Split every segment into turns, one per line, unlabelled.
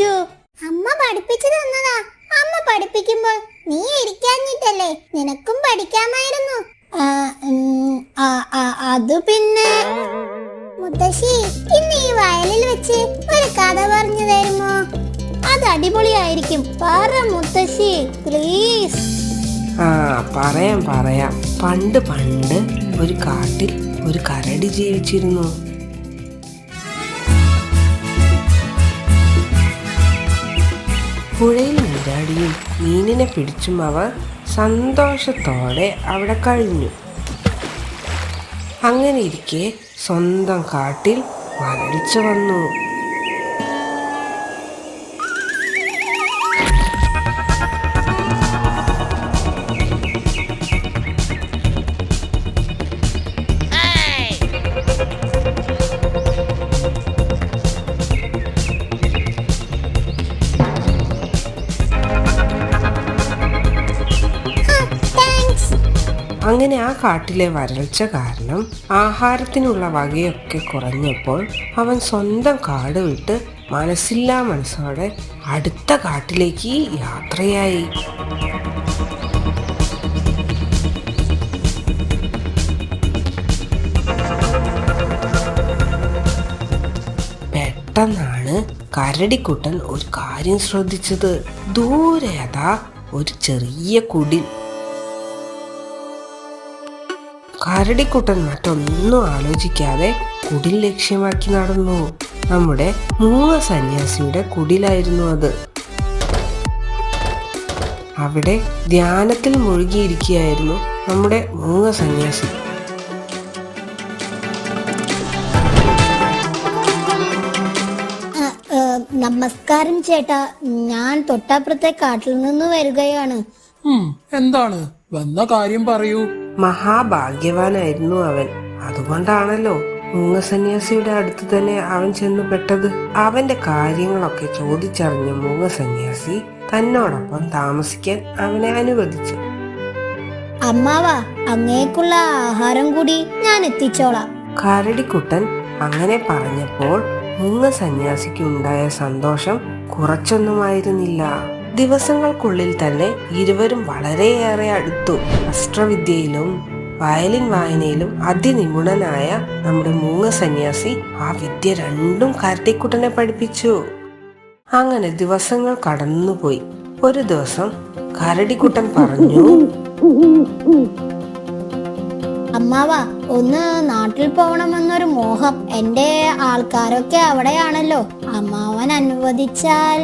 പഠിപ്പിച്ചു?
അമ്മ പഠിപ്പിച്ചു തന്നതാ. അമ്മ പഠിപ്പിക്കുമ്പോൾ നീ ഇരിക്കാഞ്ഞിട്ടല്ലേ? നിനക്കും പഠിക്കാമായിരുന്നു.
അത് പിന്നെ
മുത്തശ്ശി, ഇന്ന് ഈ വയലിൽ വെച്ച് ഒരു കഥ പറഞ്ഞു തരുമോ?
അത് അടിപൊളിയായിരിക്കും. പറ മുത്തശ്ശി, പ്ലീസ്.
പറയാം. പണ്ട് ഒരു കാട്ടിൽ ഒരു കരടി ജീവിച്ചിരുന്നു. പുഴയിൽ നീരാടിയും മീനിനെ പിടിച്ചും അവർ സന്തോഷത്തോടെ അവിടെ കഴിഞ്ഞു. അങ്ങനെ ഇരിക്കെ സ്വന്തം കാട്ടിൽ വരൾച്ച വന്നു. അങ്ങനെ ആ കാട്ടിലെ വരൾച്ച കാരണം ആഹാരത്തിനുള്ള വകയൊക്കെ കുറഞ്ഞപ്പോൾ അവൻ സ്വന്തം കാട് വിട്ട് മനസ്സില്ലാ മനസ്സോടെ അടുത്ത കാട്ടിലേക്ക് യാത്രയായി. പെട്ടെന്നാണ് കരടിക്കുട്ടൻ ഒരു കാര്യം ശ്രദ്ധിച്ചത്. ദൂരെ അതാ ഒരു ചെറിയ കുടിൽ. കരടിക്കുട്ടൻ മറ്റൊന്നും ആലോചിക്കാതെ കുടിൽ ലക്ഷ്യമാക്കി നടന്നു. നമ്മുടെ മൂങ്ങ സന്യാസിയുടെ കുടിലായിരുന്നു അത്. അവിടെ ധ്യാനത്തിൽ മുഴുകിയിരിക്കുകയായിരുന്നു നമ്മുടെ മൂങ്ങ സന്യാസി.
നമസ്കാരം ചേട്ടാ, ഞാൻ തൊട്ടപ്പുറത്തെ കാട്ടിൽ നിന്ന് വരികയാണ്.
എന്താണ്? വന്ന കാര്യം പറയൂ.
മഹാഭാഗ്യവാനായിരുന്നു അവൻ. അതുകൊണ്ടാണല്ലോ മൂങ്ങ സന്യാസിയുടെ അടുത്ത് തന്നെ അവൻ ചെന്ന് പെട്ടത്. അവന്റെ കാര്യങ്ങളൊക്കെ ചോദിച്ചറിഞ്ഞ മൂങ്ങ സന്യാസി തന്നോടൊപ്പം താമസിക്കാൻ അവനെ അനുവദിച്ചു.
അമ്മാവാ, അങ്ങേക്കുള്ള ആഹാരം കൂടി ഞാൻ എത്തിച്ചോളാം.
കരടിക്കുട്ടൻ അങ്ങനെ പറഞ്ഞപ്പോൾ മൂങ്ങ സന്യാസിക്ക് ഉണ്ടായ സന്തോഷം കുറച്ചൊന്നുമായിരുന്നില്ല. ദിവസങ്ങൾക്കുള്ളിൽ തന്നെ ഇരുവരും വളരെയേറെ അടുത്തു. അസ്ത്രവിദ്യയിലും വയലിൻ വായനയിലും അതിനിപുണനായ നമ്മുടെ മൂങ്ങ സന്യാസി ആ വിദ്യ രണ്ടും കരടിക്കുട്ടനെ പഠിപ്പിച്ചു. അങ്ങനെ ദിവസങ്ങൾ കടന്നുപോയി. ഒരു ദിവസം കരടിക്കുട്ടൻ പറഞ്ഞു,
അമ്മാവാ, ഒന്ന് നാട്ടിൽ പോകണമെന്നൊരു മോഹം. എന്റെ ആൾക്കാരൊക്കെ അവിടെയാണല്ലോ. അമ്മാവൻ അനുവദിച്ചാൽ.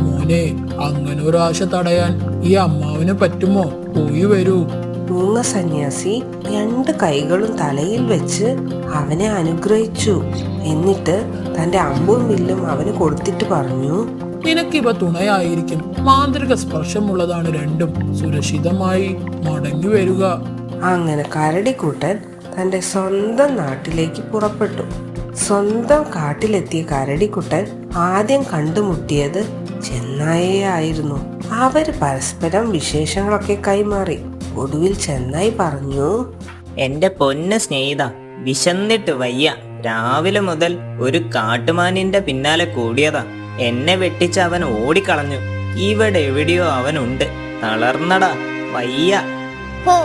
മോനെ, അങ്ങനെ ഒരാശ തടയാൻ ഈ അമ്മാവന് പറ്റുമോ? പോയി വരൂ.
മൂങ്ങ സന്യാസി 2 കൈകളും തലയിൽ വെച്ച് അവനെ അനുഗ്രഹിച്ചു. എന്നിട്ട് തന്റെ അമ്പും വില്ലും അവന് കൊടുത്തിട്ട് പറഞ്ഞു,
നിനക്കിവ തുണയായിരിക്കും. മാന്ത്രിക സ്പർശമുള്ളതാണ് രണ്ടും. സുരക്ഷിതമായി മടങ്ങി വരിക.
അങ്ങനെ കരടിക്കുട്ടൻ തന്റെ സ്വന്തം നാട്ടിലേക്ക് പുറപ്പെട്ടു. സ്വന്തം കാട്ടിലെത്തിയ കരടിക്കുട്ടൻ ആദ്യം കണ്ടുമുട്ടിയത് ചെന്നായയെ ആയിരുന്നു. അവര് പരസ്പരം വിശേഷങ്ങളൊക്കെ കൈമാറി. ഒടുവിൽ ചെന്നായി പറഞ്ഞു,
എന്റെ പൊന്ന് സ്നേഹിത, വിശന്നിട്ട് വയ്യ. രാവിലെ മുതൽ ഒരു കാട്ടുമാനിന്റെ പിന്നാലെ കൂടിയതാ. എന്നെ വെട്ടിച്ച് അവൻ ഓടിക്കളഞ്ഞു. ഇവിടെ എവിടെയോ അവനുണ്ട്. തളർന്നടാ, വയ്യ.
ഓ,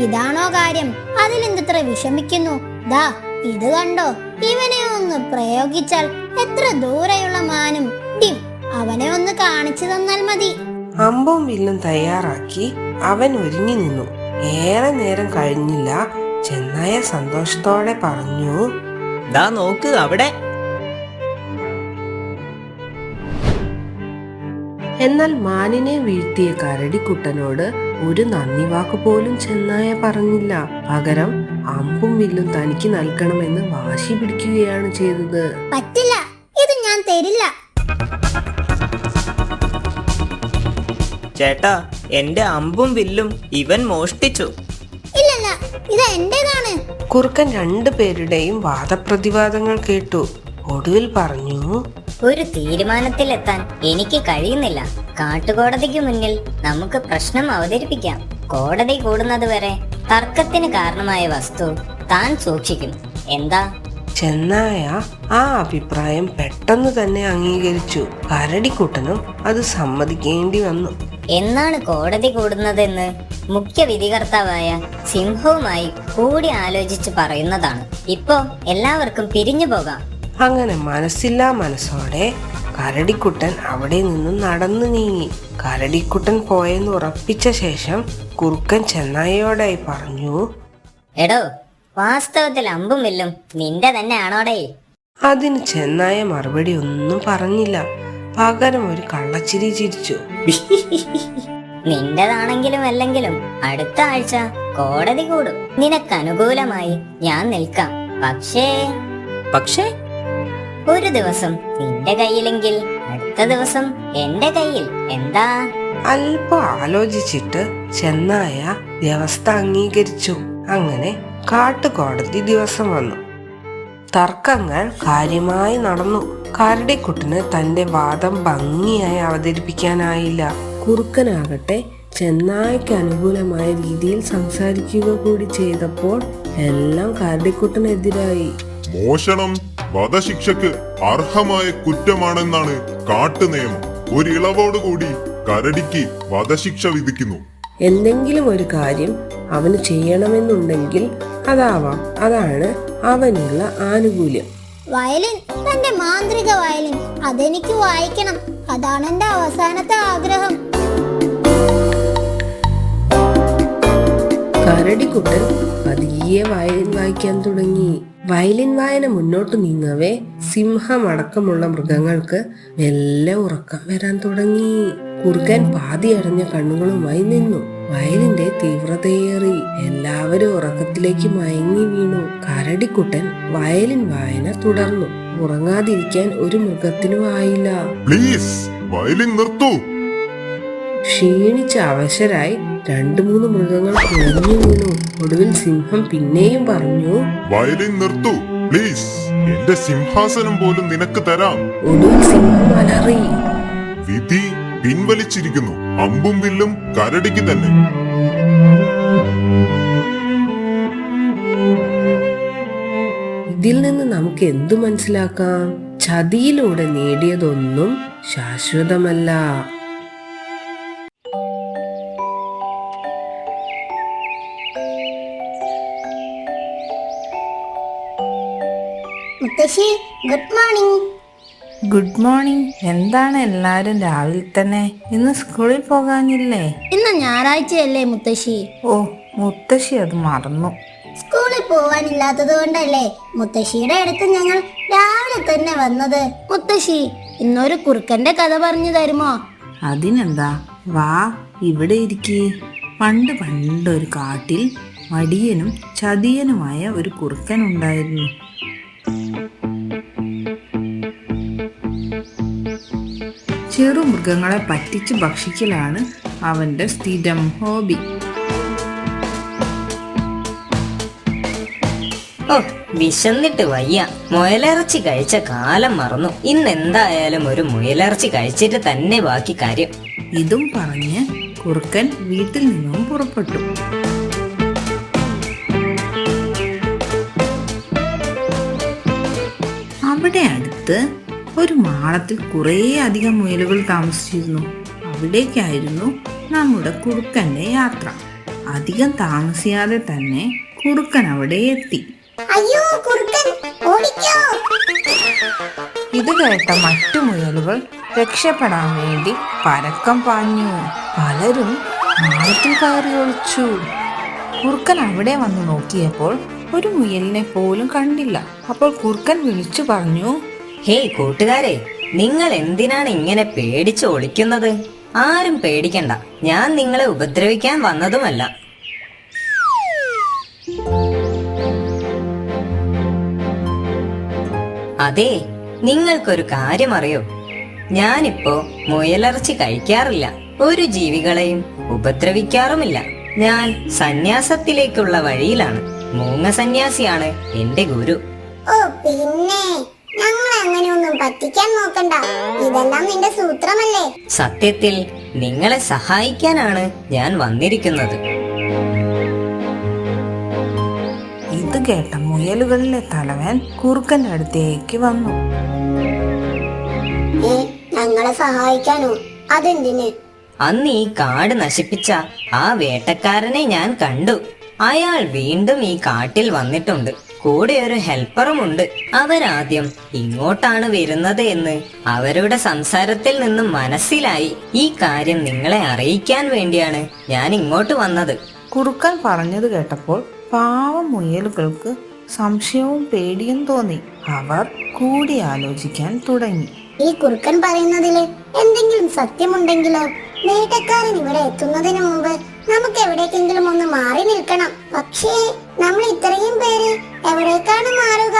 ഇതാണോ കാര്യം? അതിലെന്തത്ര വിഷമിക്കുന്നു? ദാ ഇത് കണ്ടോ? ഇവനെ ഒന്ന് പ്രയോഗിച്ചാൽ എത്ര ദൂരെയുള്ള മാനും ഡിം അവനെ ഒന്ന് കാണിച്ചു തന്നാൽ മതി.
അമ്പും വില്ലും തയ്യാറാക്കി അവൻ ഒരുങ്ങി നിന്നു. ഏറെ നേരം കഴിഞ്ഞില്ല, ചെന്നായ സന്തോഷത്തോടെ പറഞ്ഞു,
ദാ നോക്ക് അവിടെ.
എന്നാൽ മാനിനെ വീഴ്ത്തിയ കരടിക്കുട്ടനോട് ഒരു നന്ദി വാക്ക് പോലും ചെന്നായ പറഞ്ഞില്ല. പകരം അമ്പും വില്ലും തനിക്ക് നൽകണമെന്ന് വാശി പിടിക്കുകയാണ് ചെയ്തത്.
പറ്റില്ല, ഇത് ഞാൻ തരില്ല.
ചേട്ടാ, എന്റെ അമ്പും വില്ലും ഇവൻ മോഷ്ടിച്ചു.
ഇല്ലല്ല, ഇത് എന്റേതാണ്.
കുറുക്കൻ 2 പേരുടെയും വാദപ്രതിവാദങ്ങൾ കേട്ടു. ഒടുവിൽ പറഞ്ഞു,
ഒരു തീരുമാനത്തിലെത്താൻ എനിക്ക് കഴിയുന്നില്ല. കാട്ടുകോടതിക്ക് മുന്നിൽ നമുക്ക് പ്രശ്നം അവതരിപ്പിക്കാം. കോടതി കൂടുന്നത് വരെ തർക്കത്തിന് കാരണമായ വസ്തു താൻ സൂക്ഷിക്കും. എന്താ?
ചെന്നായ ആ അഭിപ്രായം പെട്ടെന്ന് തന്നെ അംഗീകരിച്ചു. കരടിക്കുട്ടനും അത് സമ്മതിക്കേണ്ടി വന്നു.
എന്നാണ് കോടതി കൂടുന്നതെന്ന് മുഖ്യ വിധികർത്താവായ സിംഹവുമായി കൂടി ആലോചിച്ച് പറയുന്നതാണ്. ഇപ്പോ എല്ലാവർക്കും പിരിഞ്ഞു പോകാം.
അങ്ങനെ മനസ്സില്ലാ മനസ്സോടെ കരടിക്കുട്ടൻ അവിടെ നിന്നും നടന്നു നീങ്ങി. കരടിക്കുട്ടൻ പോയെന്ന് ഉറപ്പിച്ച ശേഷം കുറുക്കൻ ചെന്നായയോടായി പറഞ്ഞു,
എടോ, വാസ്തവത്തിൽ അമ്പും വില്ലും നിന്റെ തന്നെ ആണോടേ?
അതിന് ചെന്നായ മറുപടി ഒന്നും പറഞ്ഞില്ല. പകരം ഒരു കള്ളച്ചിരി ചിരിച്ചു.
നിന്റേതാണെങ്കിലും അല്ലെങ്കിലും അടുത്ത ആഴ്ച കോടതി കൂടും. നിനക്ക് അനുകൂലമായി ഞാൻ നിൽക്കാം. പക്ഷേ ഒരു ദിവസം നിന്റെ കയ്യിലെങ്കിൽ അടുത്ത ദിവസം എന്റെ കയ്യിൽ. എന്താ?
അല്പം ആലോചിച്ചിട്ട് ചെന്നായ വ്യവസ്ഥ അംഗീകരിച്ചു. അങ്ങനെ കാട്ടുകോടതി ദിവസം വന്നു. തർക്കങ്ങൾ കാര്യമായി നടന്നു. കരടിക്കുട്ടന് തന്റെ വാദം ഭംഗിയായി അവതരിപ്പിക്കാനായില്ല. കുറുക്കനാകട്ടെ ചെന്നായ്ക്ക് അനുകൂലമായ രീതിയിൽ സംസാരിക്കുക കൂടി ചെയ്തപ്പോൾ എല്ലാം കരടിക്കുട്ടനെതിരായി.
മോഷണം വധശിക്ഷക്ക് അർഹമായ കുറ്റമാണെന്നാണ് കാട്ടുനിയമം. ഒരിളവോടുകൂടി കരടിക്ക് വധശിക്ഷ വിധിക്കുന്നു.
എന്തെങ്കിലും ഒരു കാര്യം അവന് ചെയ്യണമെന്നുണ്ടെങ്കിൽ അതാണ് അവനുള്ള ആനുകൂല്യം.
വയലിൻ, തന്റെ മാന്ത്രിക വയലിൻ, അതെനിക്ക് വായിക്കണം. അതാണ് എന്റെ അവസാനത്തെ ആഗ്രഹം.
കരടിക്കുട്ടൻ പതിയെ വയലിൻ വായിക്കാൻ തുടങ്ങി. വയലിൻ വായന മുന്നോട്ട് നീങ്ങവേ സിംഹമടക്കമുള്ള മൃഗങ്ങൾക്ക് മെല്ലെ ഉറക്കം വരാൻ തുടങ്ങി. കുറുക്കൻ പാതി അടഞ്ഞ കണ്ണുകളുമായി നിന്നു. വയലിന്റെ തീവ്രതയേറി എല്ലാവരും ഉറക്കത്തിലേക്ക് മയങ്ങി വീണു. കരടിക്കുട്ടൻ വയലിൻ വായന തുടർന്നു. ഉറങ്ങാതിരിക്കാൻ ഒരു മൃഗത്തിനും ആയില്ല.
പ്ലീസ് വയലിൻ നിർത്തൂ.
ക്ഷീണിച്ച അവശരായി 2-3 മൃഗങ്ങൾ കുഴഞ്ഞു വീണു. ഒടുവിൽ സിംഹം പിന്നെയും പറഞ്ഞു,
വയലിൻ നിർത്തൂ പ്ലീസ്. എന്റെ സിംഹാസനം പോലും നിനക്ക് തരാം.
ഒടുവിൽ സിംഹം അലറി.
വിധി പിൻവലിച്ചിരിക്കുന്നു. അമ്പും വില്ലും കരടിക്ക് തന്നെ.
ഇതിൽ നിന്ന് നമുക്ക് എന്തു മനസ്സിലാക്കാം? ചതിയിലൂടെ നേടിയതൊന്നും ശാശ്വതമല്ല.
മുത്തശ്ശി, ഗുഡ് മോർണിംഗ്.
Good morning. എന്താണ് എല്ലാരും രാവിലെ തന്നെ? ഇന്ന് സ്കൂളിൽ പോകാനില്ലേ?
ഇന്ന് ഞായറാഴ്ചയല്ലേ മുത്തശ്ശി?
ഓ, മുത്തശ്ശി അത് മറന്നു.
സ്കൂളിൽ പോവാനില്ലാത്തത് കൊണ്ടല്ലേ മുത്തശ്ശിയുടെ അടുത്ത് ഞങ്ങൾ രാവിലെ തന്നെ വന്നത്.
മുത്തശ്ശി, ഇന്നൊരു കുറുക്കന്റെ കഥ പറഞ്ഞു തരുമോ?
അതിനെന്താ, വാ ഇവിടെ ഇരിക്കേ. പണ്ടൊരു കാട്ടിൽ മടിയനും ചതിയനുമായ ഒരു കുറുക്കൻ ഉണ്ടായിരുന്നു. ചെറുമൃഗങ്ങളെ പറ്റിച്ച് ഭക്ഷിക്കലാണ് അവന്റെ സ്ഥിരം ഹോബി.
ഓ, വിശന്നിട്ട് വയ്യ. മുയലിറച്ചി കഴിച്ച കാലം മറന്നു. ഇന്ന് എന്തായാലും ഒരു മുയലിറച്ചി കഴിച്ചിട്ട് തന്നെ ബാക്കി കാര്യം.
ഇതും പറഞ്ഞ് കുറുക്കൻ വീട്ടിൽ നിന്നും പുറപ്പെട്ടു. അവിടെ അടുത്ത് ഒരു മാളത്തിൽ കുറേ അധികം മുയലുകൾ താമസിച്ചിരുന്നു. അവിടേക്കായിരുന്നു നമ്മുടെ കുറുക്കന്റെ യാത്ര. അധികം താമസിയാതെ തന്നെ കുറുക്കൻ അവിടെ എത്തി.
അയ്യോ കുറുക്കൻ, ഓടിക്കോ!
ഇത് കേട്ട മറ്റു മുയലുകൾ രക്ഷപ്പെടാൻ വേണ്ടി പരക്കം പാഞ്ഞു. പലരും മാളത്തിൽ കയറി ഒളിച്ചു. കുറുക്കൻ അവിടെ വന്ന് നോക്കിയപ്പോൾ ഒരു മുയലിനെ പോലും കണ്ടില്ല. അപ്പോൾ കുറുക്കൻ വിളിച്ചു പറഞ്ഞു,
ഹേയ് കൂട്ടുകാരെ, നിങ്ങൾ എന്തിനാണ് ഇങ്ങനെ പേടിച്ച് ഒളിക്കുന്നത്? ആരും പേടിക്കണ്ട, ഞാൻ നിങ്ങളെ ഉപദ്രവിക്കാൻ വന്നതുമല്ല. അതെ, നിങ്ങൾക്കൊരു കാര്യം അറിയോ? ഞാനിപ്പോ മുയലിറച്ചി കഴിക്കാറില്ല, ഒരു ജീവികളെയും ഉപദ്രവിക്കാറുമില്ല. ഞാൻ സന്യാസത്തിലേക്കുള്ള വഴിയിലാണ്. മൂങ്ങ സന്യാസിയാണ് എന്റെ ഗുരു.
ഓ പിന്നെ, ഞങ്ങളെ അങ്ങനെയൊന്നും പറ്റിക്കാൻ നോക്കണ്ട. ഇതെല്ലാം നിന്റെ സൂത്രമല്ലേ?
സത്യത്തിൽ നിങ്ങളെ സഹായിക്കാനാണ് ഞാൻ വന്നിരിക്കുന്നത്.
ഇത് കേട്ട മുയലുകളിലെ തലവൻ കുറുക്കന്റെ അടുത്തേക്ക് വന്നു.
ഞങ്ങളെ സഹായിക്കാനോ? അതെന്തിന്?
അന്ന് ഈ കാട് നശിപ്പിച്ച ആ വേട്ടക്കാരനെ ഞാൻ കണ്ടു. അയാൾ വീണ്ടും ഈ കാട്ടിൽ വന്നിട്ടുണ്ട്. കൂടെ ഒരു ഹെൽപ്പറുമുണ്ട്. അവരാദ്യം ഇങ്ങോട്ടാണ് വരുന്നത് എന്ന് അവരുടെ സംസാരത്തിൽ നിന്നും മനസ്സിലായി. ഈ കാര്യം നിങ്ങളെ അറിയിക്കാൻ വേണ്ടിയാണ് ഞാൻ ഇങ്ങോട്ട് വന്നത്.
കുറുക്കൻ പറഞ്ഞത് കേട്ടപ്പോൾ പാവം മുയലുകൾക്ക് സംശയവും പേടിയും തോന്നി. അവർ കൂടി ആലോചിക്കാൻ തുടങ്ങി.
ഈ കുറുക്കൻ പറയുന്നതില് എന്തെങ്കിലും സത്യമുണ്ടെങ്കിലോ? വേട്ടക്കാരൻ ഇവിടെ എത്തുന്നതിന് മുമ്പ് നമുക്ക് എവിടേക്കെങ്കിലും ഒന്ന് മാറി നിൽക്കണം. പക്ഷേ നമ്മൾ ഇത്രയും പേര് എവിടേക്കാണ് മാറുക?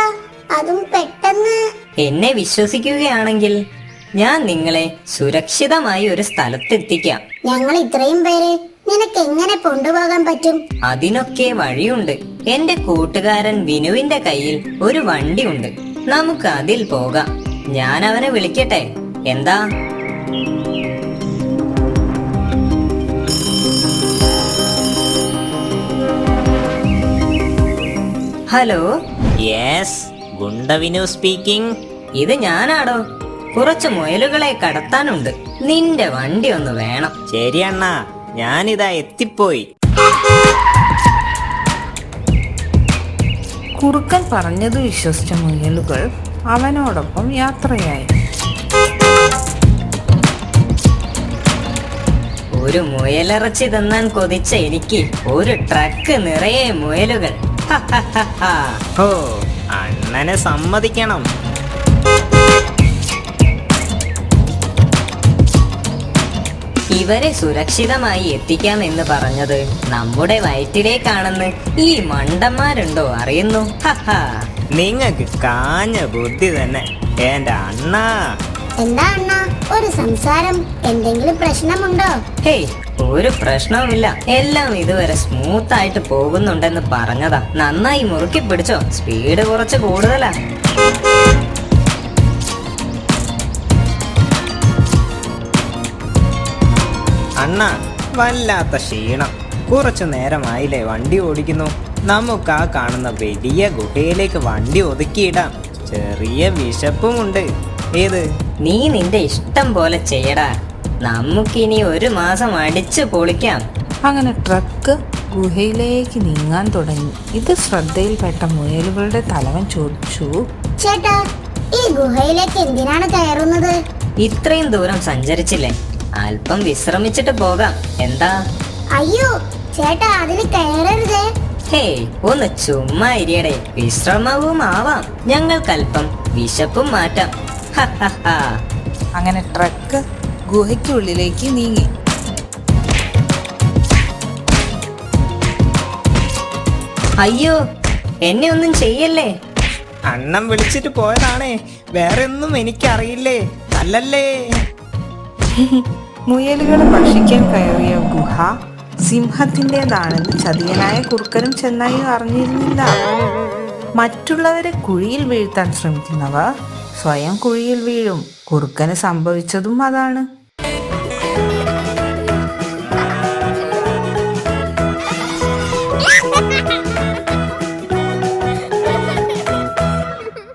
അതും പെട്ടെന്ന്.
എന്നെ വിശ്വസിക്കുകയാണെങ്കിൽ ഞാൻ നിങ്ങളെ സുരക്ഷിതമായി ഒരു സ്ഥലത്തെത്തിക്കാം.
ഞങ്ങൾ ഇത്രയും പേര് നിനക്ക് എങ്ങനെ കൊണ്ടുപോകാൻ പറ്റും?
അതിനൊക്കെ വഴിയുണ്ട്. എന്റെ കൂട്ടുകാരൻ വിനുവിന്റെ കയ്യിൽ ഒരു വണ്ടിയുണ്ട്. നമുക്ക് അതിൽ പോകാം. ഞാൻ അവനെ വിളിക്കട്ടെ, എന്താ? ഹലോ.
യെസ്, ഗുണ്ടവിനു സ്പീക്കിംഗ്.
ഇത് ഞാനാടോ. കുറച്ച് മുയലുകളെ കടത്താനുണ്ട്. നിന്റെ വണ്ടി ഒന്ന് വേണം.
ശരി അണ്ണാ, ഞാനിതാ എത്തിപ്പോയി.
കുറുക്കൻ പറഞ്ഞത് വിശ്വസിച്ച മുയലുകൾ അവനോടൊപ്പം യാത്രയായി.
ഒരു മുയലിറച്ചി തിന്നാൻ കൊതിച്ച എനിക്ക് ഒരു ട്രക്ക് നിറയെ മുയലുകൾ.
ഓ, അണ്ണനെ സമ്മതിക്കണം.
ഇവരെ സുരക്ഷിതമായി എത്തിക്കാം എന്ന് പറഞ്ഞത് നമ്മുടെ വയറ്റിലേക്കാണെന്ന് ഈ മണ്ടന്മാരുണ്ടോ അറിയുന്നു?
നിങ്ങക്ക് കാഞ്ഞ ബുദ്ധി തന്നെ എന്റെ അണ്ണാ.
എന്താ അണ്ണാ ഒരു സംസാരം? എന്തെങ്കിലും പ്രശ്നമുണ്ടോ?
ഹേയ്, ഒരു പ്രശ്നവുമില്ല. എല്ലാം ഇതുവരെ സ്മൂത്ത് ആയിട്ട് പോകുന്നുണ്ടെന്ന് പറഞ്ഞതാ. നന്നായി മുറുക്കി പിടിച്ചോ, സ്പീഡ് കുറച്ച് കൂടുതലാ.
അണ്ണ, വല്ലാത്ത ക്ഷീണം. കുറച്ചു നേരമായില്ലേ വണ്ടി ഓടിക്കുന്നു. നമുക്ക് ആ കാണുന്ന വലിയ ഗുഹയിലേക്ക് വണ്ടി ഒതുക്കിയിടാം. ചെറിയ വിശപ്പുമുണ്ട്. ഏത്?
നീ നിന്റെ ഇഷ്ടം പോലെ ചെയ്യടാ. നമുക്കിനി ഒരു മാസം അടിച്ചു പൊളിക്കാം.
അങ്ങനെ ട്രക്ക് ഗുഹയിലേക്ക് നീങ്ങാൻ തുടങ്ങി. ഇത് ശ്രദ്ധയിൽപ്പെട്ട മുയലുകളുടെ തലവൻ ചോദിച്ചു,
ചേട്ടാ, ഈ ഗുഹയിലേക്ക് എന്തിനാണ് കയറുന്നത്?
ഇത്രയും ദൂരം സഞ്ചരിച്ചില്ലേ, അല്പം വിശ്രമിച്ചിട്ട് പോകാം, എന്താ?
അയ്യോ ചേട്ടാ, അതിൽ കയറരുതേ.
ഹേയ്, ഒന്ന് ചുമ്മാ ഇരിയടെ. വിശ്രമവും ആവാം, ഞങ്ങൾക്കല്പം വിശപ്പും മാറ്റാം.
അങ്ങനെ ട്രക്ക് ഗുഹയ്ക്കുള്ളിലേക്ക് നീങ്ങി.
അയ്യോ, എന്നെ ഒന്നും ചെയ്യല്ലേ.
അണ്ണം വിളിച്ചിട്ട് പോയതാണേ, വേറെ ഒന്നും എനിക്കറിയില്ലേ, അല്ലല്ലേ?
മുയലുകളെ ഭക്ഷിക്കാൻ കയറിയ ഗുഹ സിംഹത്തിൻ്റെതാണെന്ന് ചതിയനായ കുറുക്കനും ചെന്നായും അറിഞ്ഞിരുന്നില്ല. മറ്റുള്ളവരെ കുഴിയിൽ വീഴ്ത്താൻ ശ്രമിക്കുന്നവർ സ്വയം കുഴിയിൽ വീഴും. കുറുക്കന് സംഭവിച്ചതും അതാണ്.
Ha ha ha!